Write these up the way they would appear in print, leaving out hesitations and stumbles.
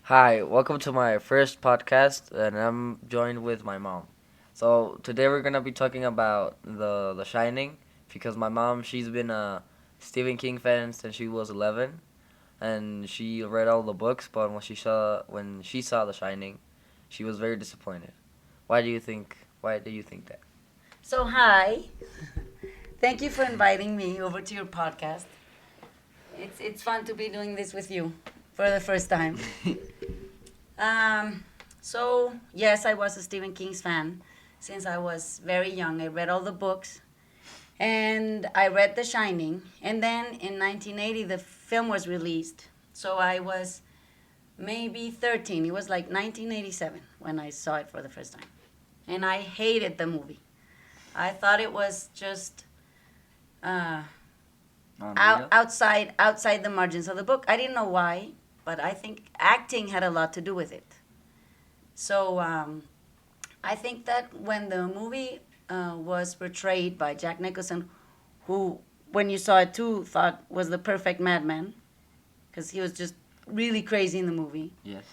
Hi, welcome to my first podcast, and I'm joined with my mom. So today we're gonna be talking about the Shining, because my mom she's been a Stephen King fan since she was 11, and she read all the books. But when she saw the Shining, she was very disappointed. Why do you think? Why do you think that? So, hi. Thank you for inviting me over to your podcast. It's fun to be doing this with you for the first time. Yes, I was a Stephen King's fan since I was very young. I read all the books and I read The Shining. And then in 1980, the film was released. So I was maybe 13. It was like 1987 when I saw it for the first time. And I hated the movie. I thought it was just uh, Unreal. outside the margins of the book. I didn't know why, but I think acting had a lot to do with it. So I think that when the movie was portrayed by Jack Nicholson, who, when you saw it too, thought was the perfect madman, because he was just really crazy in the movie. Yes.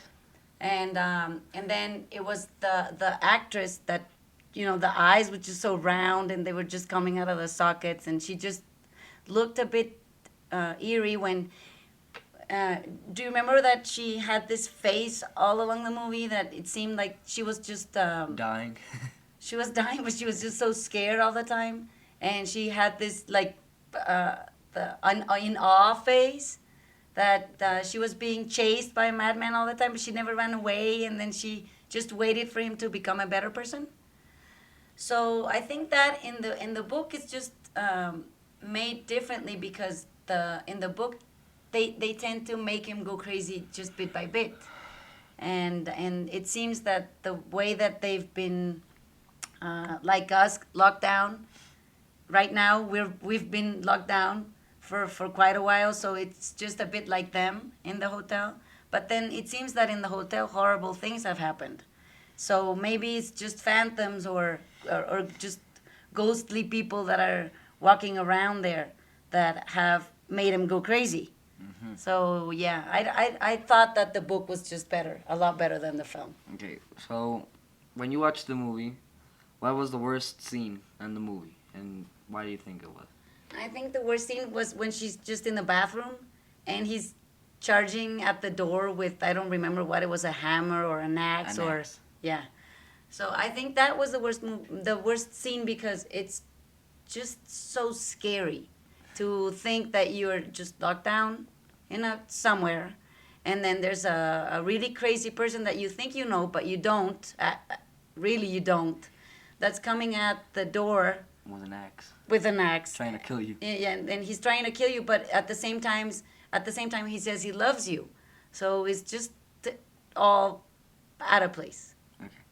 And then it was the actress that, the eyes were just so round and they were just coming out of the sockets, and she just looked a bit eerie when. Do you remember that she had this face all along the movie that it seemed like she was just Dying. she was dying, but she was just so scared all the time, and she had this like uh, in awe face that she was being chased by a madman all the time, but she never ran away, and then she just waited for him to become a better person. So I think that in the book it's just made differently because the in the book they tend to make him go crazy just bit by bit, and it seems that the way that they've been like us locked down right now, we've been locked down for quite a while, so it's just a bit like them in the hotel. But then it seems that in the hotel horrible things have happened, so maybe it's just phantoms or just ghostly people that are walking around there that have made him go crazy. So yeah, I thought that the book was just better, a lot better than the film. Okay, so when you watched the movie, what was the worst scene in the movie, and why do you think it was? I think the worst scene was when she's just in the bathroom and he's charging at the door with, I don't remember what it was, a hammer or an axe An or axe. yeah. So I think that was the worst scene because it's just so scary to think that you're just locked down in a somewhere, and then there's a really crazy person that you think you know but you don't, really you don't, that's coming at the door With an axe. with an axe. Trying to kill you. Yeah, and he's trying to kill you, but at the same time he says he loves you, so it's just all out of place. Okay.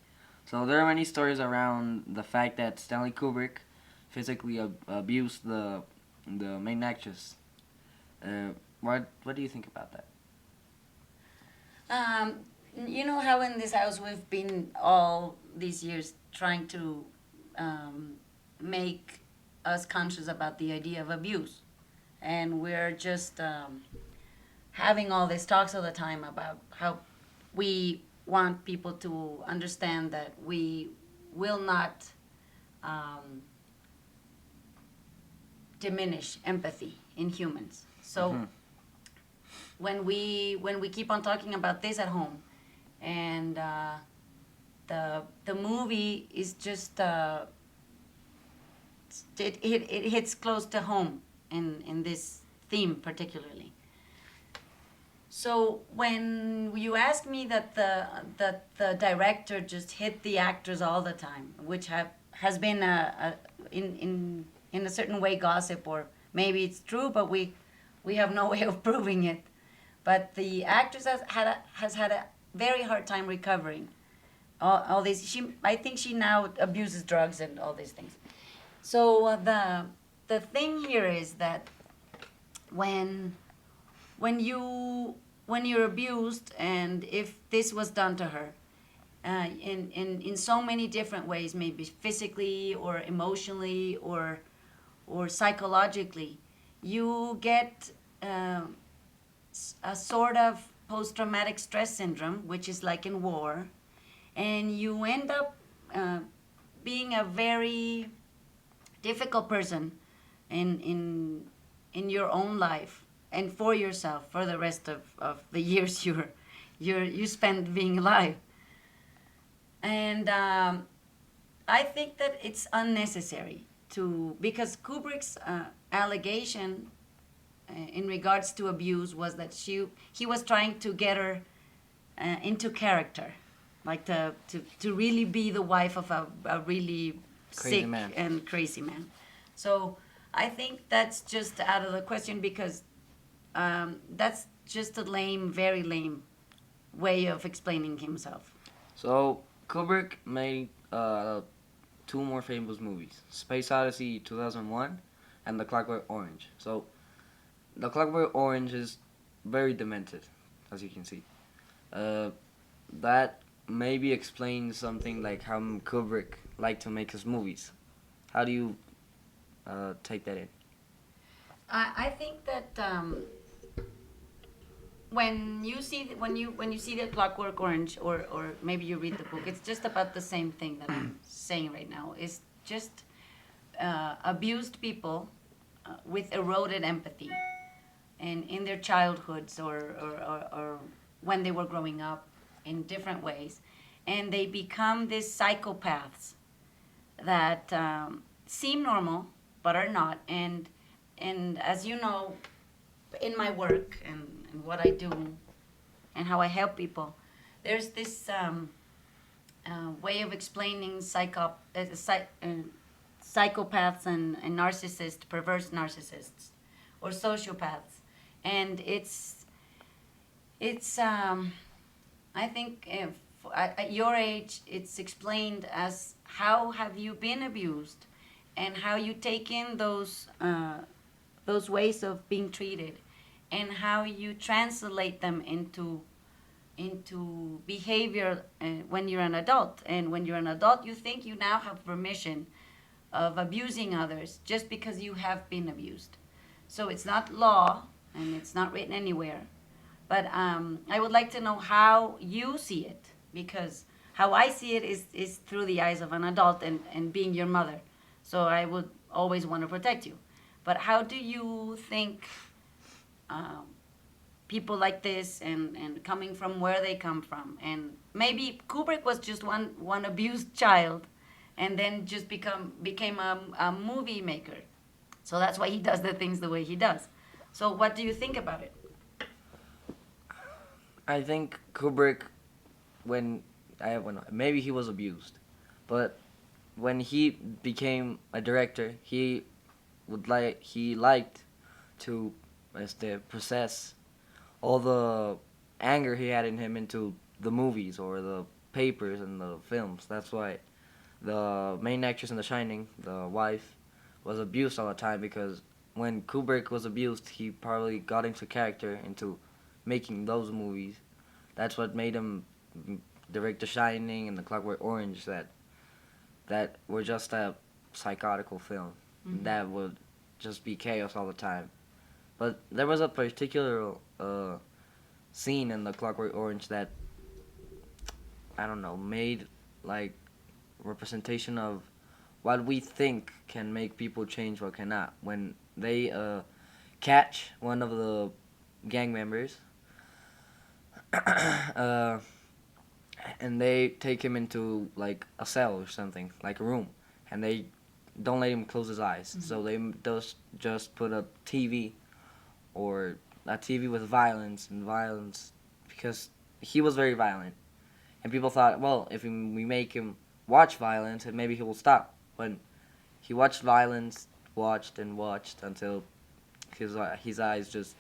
So there are many stories around the fact that Stanley Kubrick physically abused the main actress. What do you think about that? um, you know how in this house we've been all these years trying to make us conscious about the idea of abuse, and we're just having all these talks all the time about how we want people to understand that we will not um, diminish empathy in humans. So when we keep on talking about this at home, and the movie is just it hits close to home in this theme particularly. So when you ask me that the director just hit the actors all the time, which has been in a certain way gossip, or maybe it's true, but we have no way of proving it. But the actress has had a very hard time recovering. All these, I think she now abuses drugs and all these things. So the thing here is that when when you're abused, and if this was done to her, in so many different ways, maybe physically or emotionally or psychologically, you get a sort of post-traumatic stress syndrome, which is like in war, and you end up being a very difficult person in your own life and for yourself for the rest of the years you spend being alive. And I think that it's unnecessary to, because Kubrick's allegation in regards to abuse was that he was trying to get her into character, like to really be the wife of a really Crazy sick man. and crazy man. So I think that's just out of the question, because that's just a lame, very lame way of explaining himself. So Kubrick made two more famous movies: Space Odyssey 2001 and The Clockwork Orange. So The Clockwork Orange is very demented, as you can see. Uh, that maybe explains something like how Kubrick liked to make his movies. How do you take that in? I think that when you see the Clockwork Orange, or maybe you read the book, it's just about the same thing that I'm saying right now. It's just abused people with eroded empathy, and in their childhoods, or when they were growing up in different ways, and they become these psychopaths that seem normal but are not. And as you know, in my work and what I do and how I help people, there's this way of explaining psychopaths and narcissists, perverse narcissists, or sociopaths, and it's I think at your age it's explained as how have you been abused, and how you take in those ways of being treated, and how you translate them into behavior when you're an adult. And when you're an adult, you think you now have permission of abusing others just because you have been abused. So it's not law, and it's not written anywhere. But I would like to know how you see it, because how I see it is through the eyes of an adult, and being your mother. So I would always want to protect you. But how do you think people like this, and coming from where they come from, and maybe Kubrick was just one abused child, and then just became a movie maker. So that's why he does the things the way he does. So what do you think about it? I think Kubrick, when maybe he was abused, but when he became a director, he liked to process all the anger he had in him into the movies or the papers and the films. That's why the main actress in The Shining, the wife, was abused all the time, because when Kubrick was abused, he probably got into character into making those movies. That's what made him direct The Shining and The Clockwork Orange, that were just a psychotical film. Mm-hmm. That would just be chaos all the time. But there was a particular scene in The Clockwork Orange that, I don't know, made like representation of what we think can make people change, what cannot. When they catch one of the gang members, and they take him into like a cell or something, like a room, and they don't let him close his eyes. Mm-hmm. So they just put a TV, or a TV with violence, because he was very violent, and people thought, well, if we make him watch violence, maybe he will stop. When he watched violence, watched and watched until his eyes just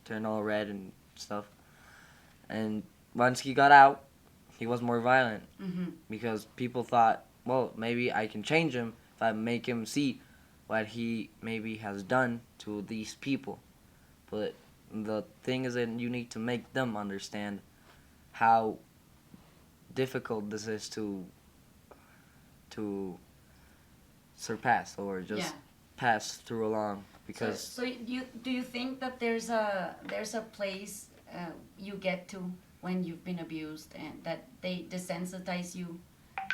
turned all red and stuff. And once he got out, he was more violent, Mm-hmm. because people thought, well, maybe I can change him if I make him see what he maybe has done to these people. But the thing is that you need to make them understand how difficult this is to surpass, or just Yeah. pass through along, because So do you think that there's a place you get to when you've been abused, and that they desensitize you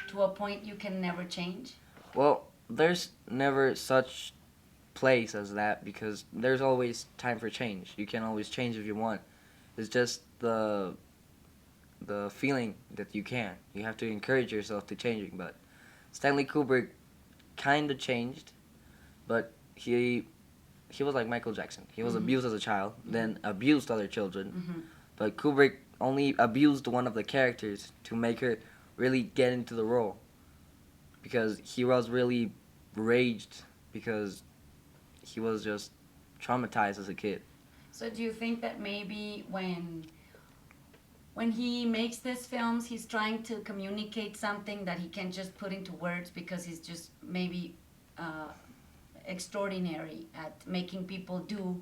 to a point you can never change? Well, there's never such place as that because there's always time for change. You can always change if you want. It's just the feeling that you can. You have to encourage yourself to changing. But Stanley Kubrick kind of changed, but he was like Michael Jackson. He was abused as a child, then abused other children. But Kubrick only abused one of the characters to make her really get into the role because he was really raged because he was just traumatized as a kid. So do you think that maybe when he makes these films, he's trying to communicate something that he can't just put into words because he's just maybe extraordinary at making people do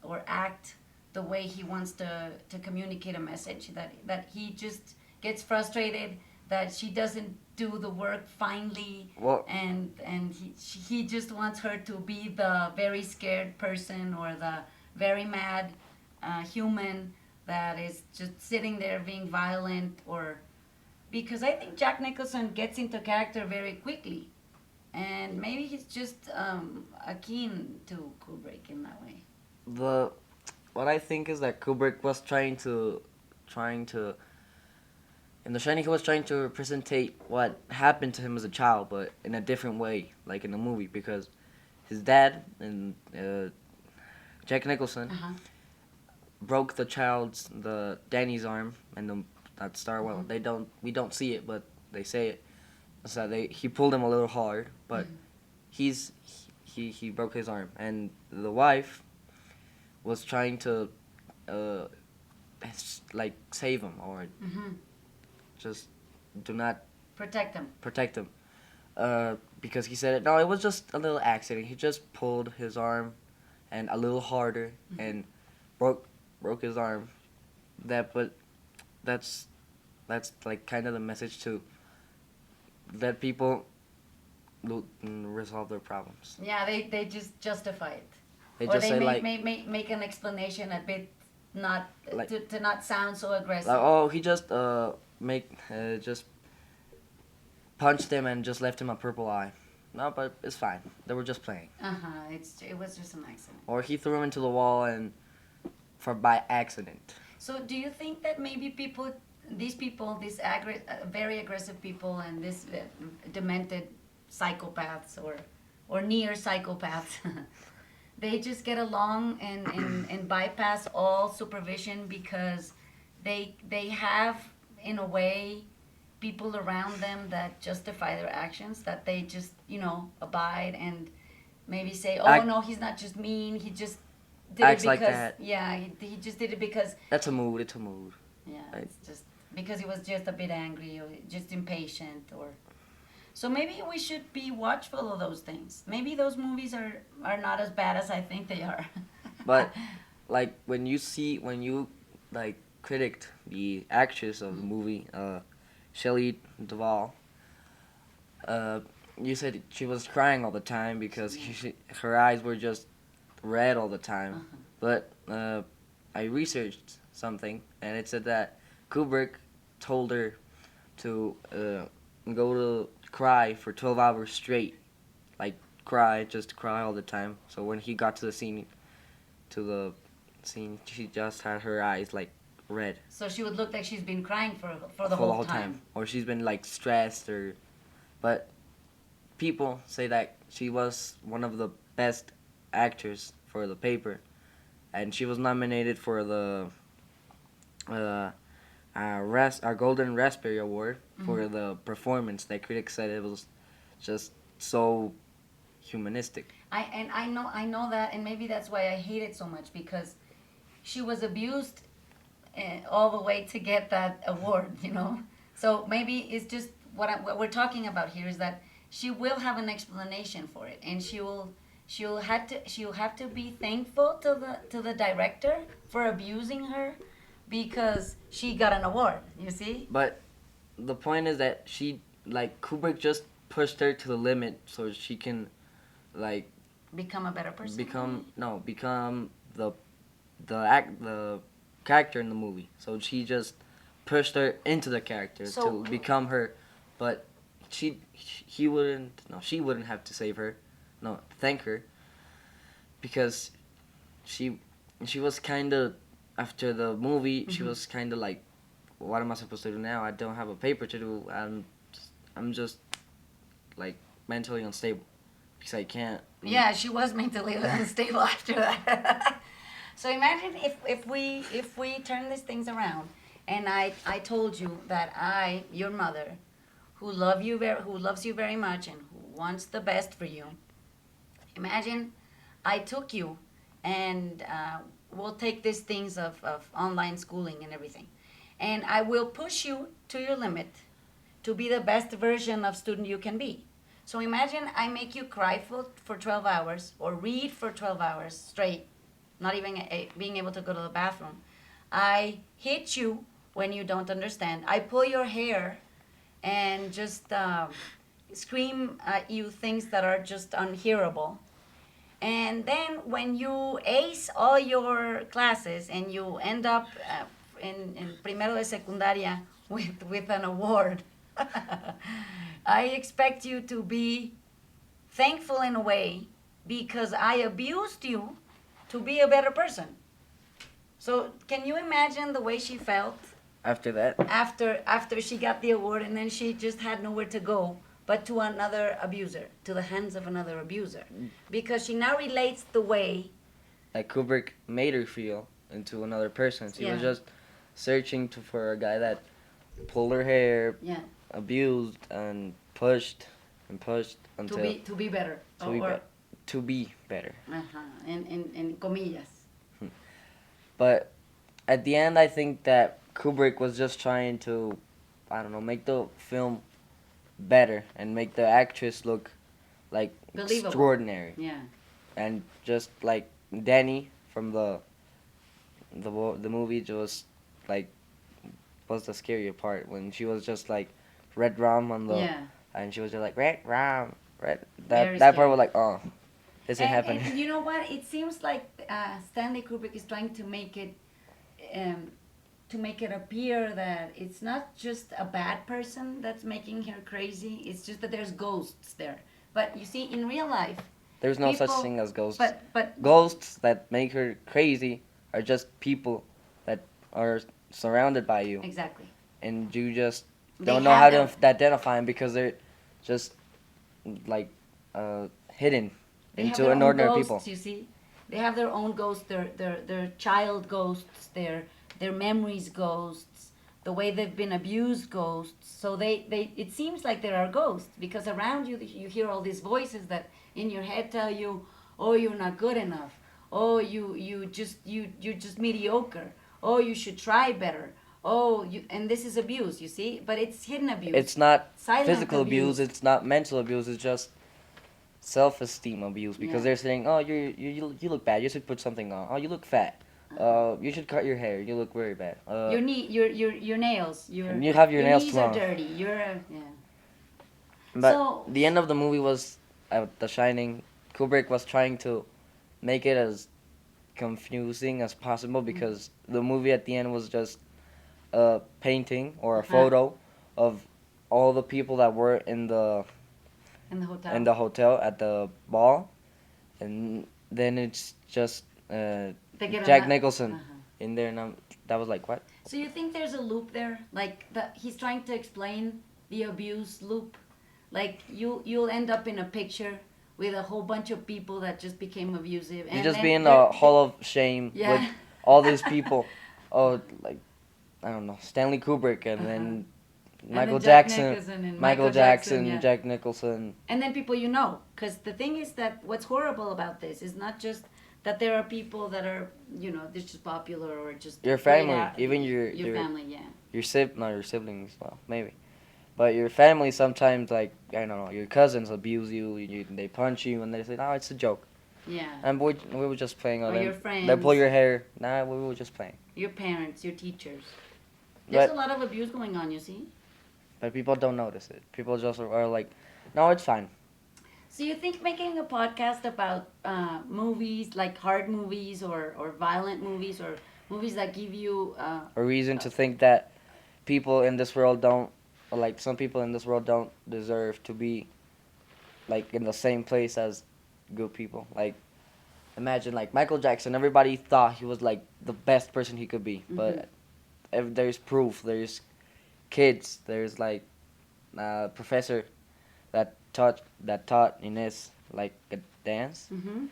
or act the way he wants to communicate a message, that he just gets frustrated that she doesn't do the work finely, Well, and he just wants her to be the very scared person or the very mad human that is just sitting there being violent, or because I think Jack Nicholson gets into character very quickly, and maybe he's just akin to Kubrick in that way. the what I think is that Kubrick was trying to in The Shining he was trying to representate what happened to him as a child, but in a different way, like in the movie, because his dad and Jack Nicholson Uh-huh. broke the Danny's arm and that star. Well, we don't see it, but they say it. So he pulled him a little hard, but he's he broke his arm, and the wife was trying to uh, like save him or Mm-hmm. just do not Protect him. protect him. Because he said no, it was just a little accident. He just pulled his arm and a little harder and broke his arm. But that's like kind of the message to let people resolve their problems. Yeah, they just justify it. They Or just they say make an explanation a bit not Like- to not sound so aggressive. oh, he just just punched him and just left him a purple eye. No, but it's fine. They were just playing. It was just an accident. Or he threw him into the wall and by accident. So do you think that maybe these very aggressive people, and these demented psychopaths or near psychopaths, they just get along and bypass all supervision because they have, in a way, people around them that justify their actions, that they just, abide and maybe say, oh, no, he's not just mean, he just did it Acts because, like that. yeah, he just did it because, That's a mood. It's a mood. yeah, Right. it's just because he was just a bit angry or just impatient, or so maybe we should be watchful of those things. Maybe those movies are not as bad as I think they are. But like when you like critiqued the actress of the movie, Shelley Duvall, you said she was crying all the time because her eyes were just red all the time. But I researched something and it said that Kubrick told her to go to cry for 12 hours straight, like just cry all the time. So when he got to the scene, she just had her eyes like red So she would look like she's been crying for the for whole time. or she's been like stressed but people say that she was one of the best actors for the paper, and she was nominated for the our Golden Raspberry Award for the performance. That critics said it was just so humanistic. I know that, and maybe that's why I hate it so much, because she was abused all the way to get that award. So maybe it's just what we're talking about here is that she will have an explanation for it, and she'll have to be thankful to the director for abusing her because she got an award. You see? But the point is that Kubrick just pushed her to the limit so she can Become a better person. become the character in the movie. So she just pushed her into the character So- to become her, but she wouldn't have to save her, no, thank her, because she she was kind of, after the movie, she was kind of like, what am I supposed to do now? I don't have a paper to do. I'm just like mentally unstable because I can't. Yeah, she was mentally unstable after that. So imagine if we turn these things around, and I told you that your mother, who loves you very much and who wants the best for you. Imagine I took you, and we'll take these things of online schooling and everything, and I will push you to your limit to be the best version of student you can be. So imagine I make you cry for 12 hours or read for 12 hours straight, not even being able to go to the bathroom. I hit you when you don't understand. I pull your hair and just scream at you things that are just unhearable. And then when you ace all your classes and you end up in primero de secundaria with an award, I expect you to be thankful in a way because I abused you to be a better person. So can you imagine the way she felt After that, after she got the award, and then she just had nowhere to go but to another abuser, to the hands of another abuser, because she now relates the way. like Kubrick made her feel into another person. She was Yeah. just searching for a guy that pulled her hair, Yeah. abused and pushed until To be better. to be better. To be better. In comillas. But at the end, I think that Kubrick was just trying to, I don't know, make the film better and make the actress look like Believable. extraordinary. Yeah. And just like Danny from the movie, just like was the scarier part when she was just like red rum on the, Yeah. and she was just like red rum, red. Very That part scary. was like, oh, this ain't happening. And you know what? It seems like Stanley Kubrick is trying to make it appear that it's not just a bad person that's making her crazy. It's just that there's ghosts there. But you see, in real life, There's no such people- thing as ghosts. but Ghosts that make her crazy are just people that are surrounded by you, exactly. and you just They don't know have how to their- identify them because they're just like hidden They have into their an own ordinary ghosts, people. you see. They have their own ghosts, their child ghosts, their memories ghosts, the way they've been abused ghosts. So they it seems like there are ghosts because around you you hear all these voices that in your head tell you, oh, you're not good enough. Oh, you're just mediocre. Oh, you should try better. Oh, and this is abuse, you see, but it's hidden abuse. It's not Silent physical abuse. abuse. It's not mental abuse. It's just self-esteem abuse because Yeah. they're saying, oh, you look bad. You should put something on. Oh, you look fat. You should cut your hair. You look very bad. Your nails. And you have your nails knees long. are dirty. Yeah. But So- the end of the movie was The Shining. Kubrick was trying to make it as confusing as possible because the movie at the end was just a painting or a Uh-huh. photo of all the people that were in the hotel at the ball, and then it's just They get Jack a- Nicholson Uh-huh. in there, and that was like, what? So you think there's a loop there, like he's trying to explain the abuse loop, like you'll end up in a picture with a whole bunch of people that just became abusive, You and just then be in they're- a hall of shame Yeah. with all these people. Oh, like, I don't know, Stanley Kubrick, and then And Michael then Jack Jackson, Nicholson and Michael Michael Jackson, yeah. Jack Nicholson. And then people you know, because the thing is that what's horrible about this is not just that there are people that are they're just popular or just Your great family, at- even your your family, yeah. not your siblings, well, maybe, but your family sometimes, like, I don't know, your cousins abuse you, they punch you, and they say, no, it's a joke, Yeah. and we were just playing. Or Them. your friends. They pull your hair. Nah, we were just playing. Your parents, your teachers. There's But- a lot of abuse going on, you see. But people don't notice it. People just are like, no, it's fine. So you think making a podcast about movies, like hard movies or violent movies or Movies that give you a reason to think that people in this world don't, like some people in this world don't deserve to be like in the same place as good people. Like imagine like Michael Jackson. Everybody thought he was like the best person he could be, but there's proof. There's kids. There's like a professor that taught Ines like a dance. Mm-hmm.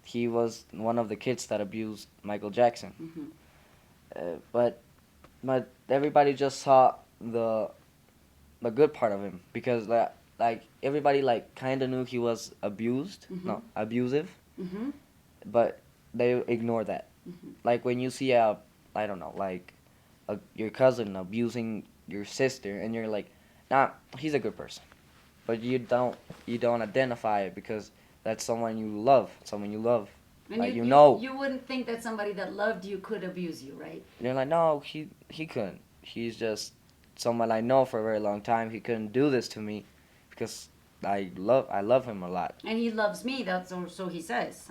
He was one of the kids that abused Michael Jackson. Mm-hmm. But everybody just saw the good part of him because like everybody like kind of knew he was abused, no, abusive, Mm-hmm. but they ignore that. Mm-hmm. Like when you see a, I don't know, like your cousin abusing your sister, and you're like, nah, he's a good person, but you don't identify it because that's someone you love, And like you, you you know. you wouldn't think that somebody that loved you could abuse you, right? You're like, no, he couldn't. He's just someone I know for a very long time. He couldn't do this to me because I love him a lot. And he loves me. That's so he says.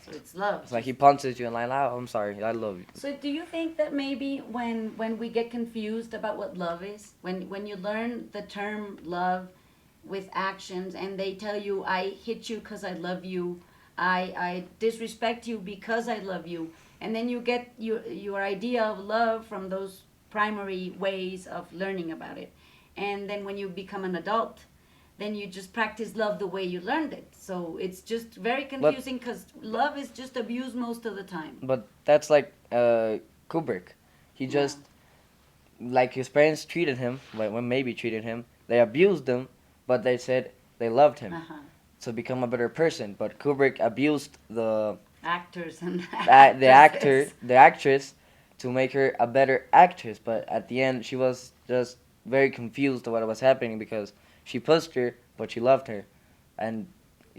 So it's love. It's like he punches you and like, oh, I'm sorry, I love you. So do you think that maybe when we get confused about what love is, when you learn the term love with actions and they tell you I hit you because I love you, I disrespect you because I love you, and then you get your idea of love from those primary ways of learning about it, and then when you become an adult, then you just practice love the way you learned it. So it's just very confusing because love is just abused most of the time. But that's like Kubrick. He just like his parents treated him, like when maybe treated him, they abused him, but they said they loved him Uh-huh. to become a better person. But Kubrick abused the Actors and the actor, the actress, to make her a better actress. But at the end, she was just very confused of what was happening because she pushed her, but she loved her, and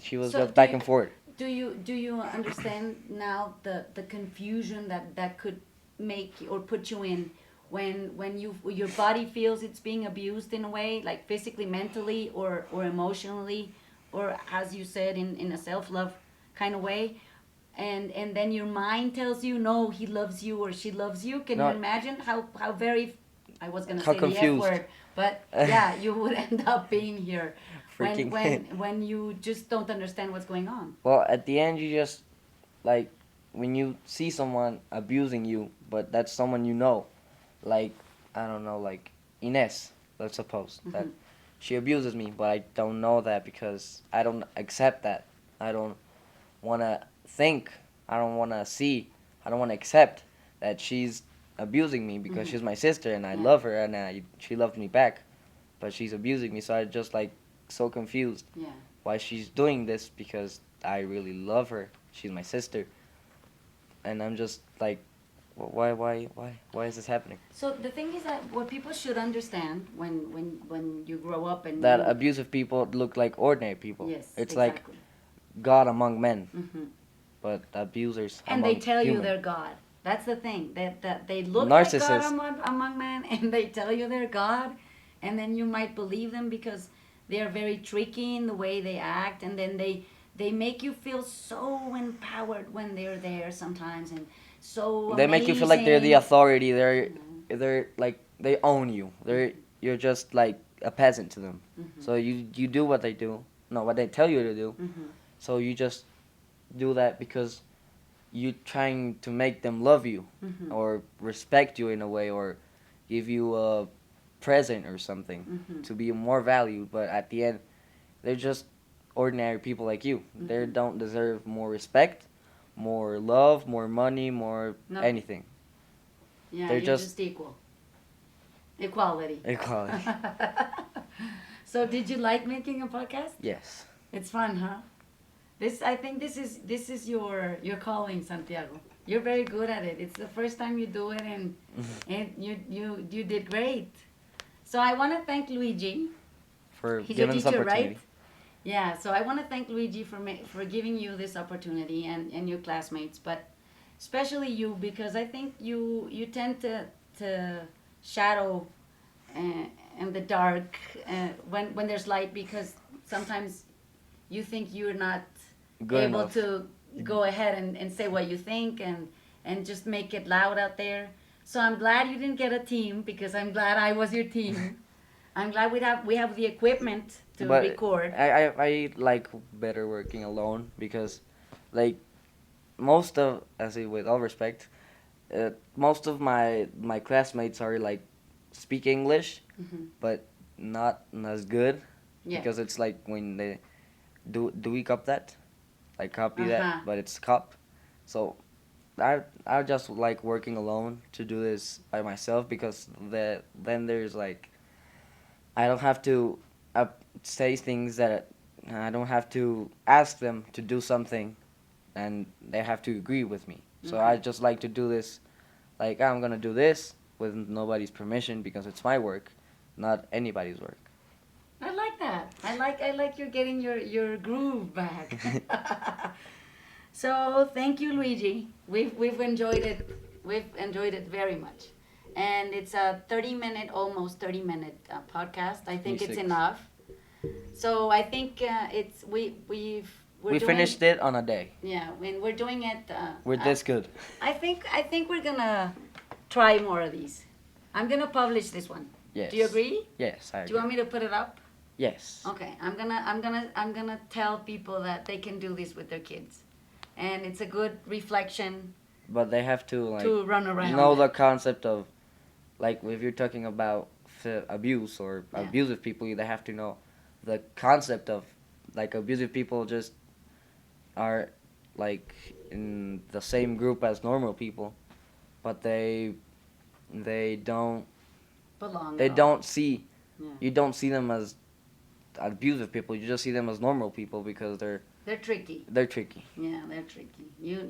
she was So just back and forth. do you understand now the confusion that could make or put you in when your body feels it's being abused in a way, like physically, mentally, or emotionally, or as you said in a self-love kind of way, and then your mind tells you no, he loves you or she loves you. Can you No, imagine how very, I was gonna how say the F confused. word, but yeah, you would end up being here when Freaking. when you just don't understand what's going on. Well, at the end, you just like when you see someone abusing you, but that's someone you know, like I don't know, like Ines. Let's suppose that she abuses me, but I don't know that because I don't accept that. I don't want to think. I don't want to see. I don't want to accept that she's abusing me because she's my sister and I Yeah. love her and she loves me back, but she's abusing me. So I just like so confused Yeah. why she's doing this because I really love her. She's my sister, and I'm just like, why is this happening? So the thing is that what people should understand when you grow up and That you, abusive people look like ordinary people. yes, It's like exactly. God among men, Hmm. but abusers And among they tell you human. they're God. That's the thing. That they look like God Narcissist. among men, and they tell you they're God, and then you might believe them because they're very tricky in the way they act, and then they make you feel so empowered when they're there sometimes, and so They make you feel like they're the amazing. authority. They're like they own you. You're just like a peasant to them. So you do what they do. No, what they tell you to do. So you just do that because you're trying to make them love you or respect you in a way or give you a present or something to be more valued. But at the end, they're just ordinary people like you. They don't deserve more respect, more love, more money, more No. anything. Yeah, They're you're just just equal. Equality. equality. So did you like making a podcast? Yes. It's fun, huh? I think this is your calling, Santiago. You're very good at it. It's the first time you do it, and you did great. So I want to thank Luigi. For He's your giving this teacher, opportunity. right? Yeah. So I want to thank Luigi for giving you this opportunity and your classmates, but especially you because I think you tend to shadow in the dark when there's light because sometimes you think you're not Good able enough. to go ahead and say what you think and just make it loud out there. So I'm glad you didn't get a team because I'm glad I was your team. I'm glad we have the equipment to But record. I like better working alone because, like, most of, I say with all respect, most of my classmates are like speak English, Mhm. but not as good Yeah. because it's like when they do we cop that, like copy Uh-huh. that, but it's cop. So I just like working alone to do this by myself because then there's like I don't have to say things that I don't have to ask them to do something, and they have to agree with me. So I Okay. just like to do this, like I'm gonna do this with nobody's permission because it's my work, not anybody's work. I like that. I like you're getting your groove back. So thank you, Luigi. We've enjoyed it. We've enjoyed it very much, and it's a 30-minute, almost 30-minute podcast. I think it's 26. enough. So I think it's we're We doing, finished it on a day. Yeah, when we're doing it. We're this good. I think we're gonna try more of these. I'm gonna publish this one. Yes. Do you agree? Yes, I Do agree. you want me to put it up? Yes. Okay, I'm gonna tell people that they can do this with their kids, and it's a good reflection But they have to like to run around. know the concept of, like, if you're talking about abuse or Yeah. abusive people, they have to know the concept of, like, abusive people just are like in the same group as normal people, but they don't belong. they at all. don't see Yeah. you don't see them as abusive people. You just see them as normal people because They're tricky. they're tricky. Yeah, they're tricky. You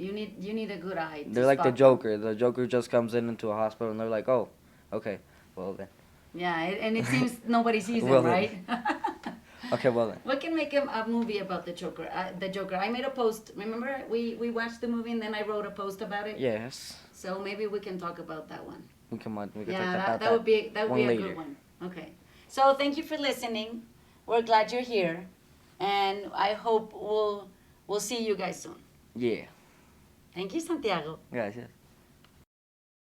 need a good eye. To They're like the spot them. Joker. The Joker just comes into a hospital and they're like, oh, okay, well then. Yeah, and it seems nobody sees them, Well then. right? Okay, well then. We can make a movie about the Joker. The Joker. I made a post. Remember, we watched the movie and then I wrote a post about it. Yes. So maybe we can talk about that one. We can talk Yeah, about that would be one a later. good one. Okay. So thank you for listening. We're glad you're here, and I hope we'll see you guys soon. Yeah. Thank you, Santiago. Gracias.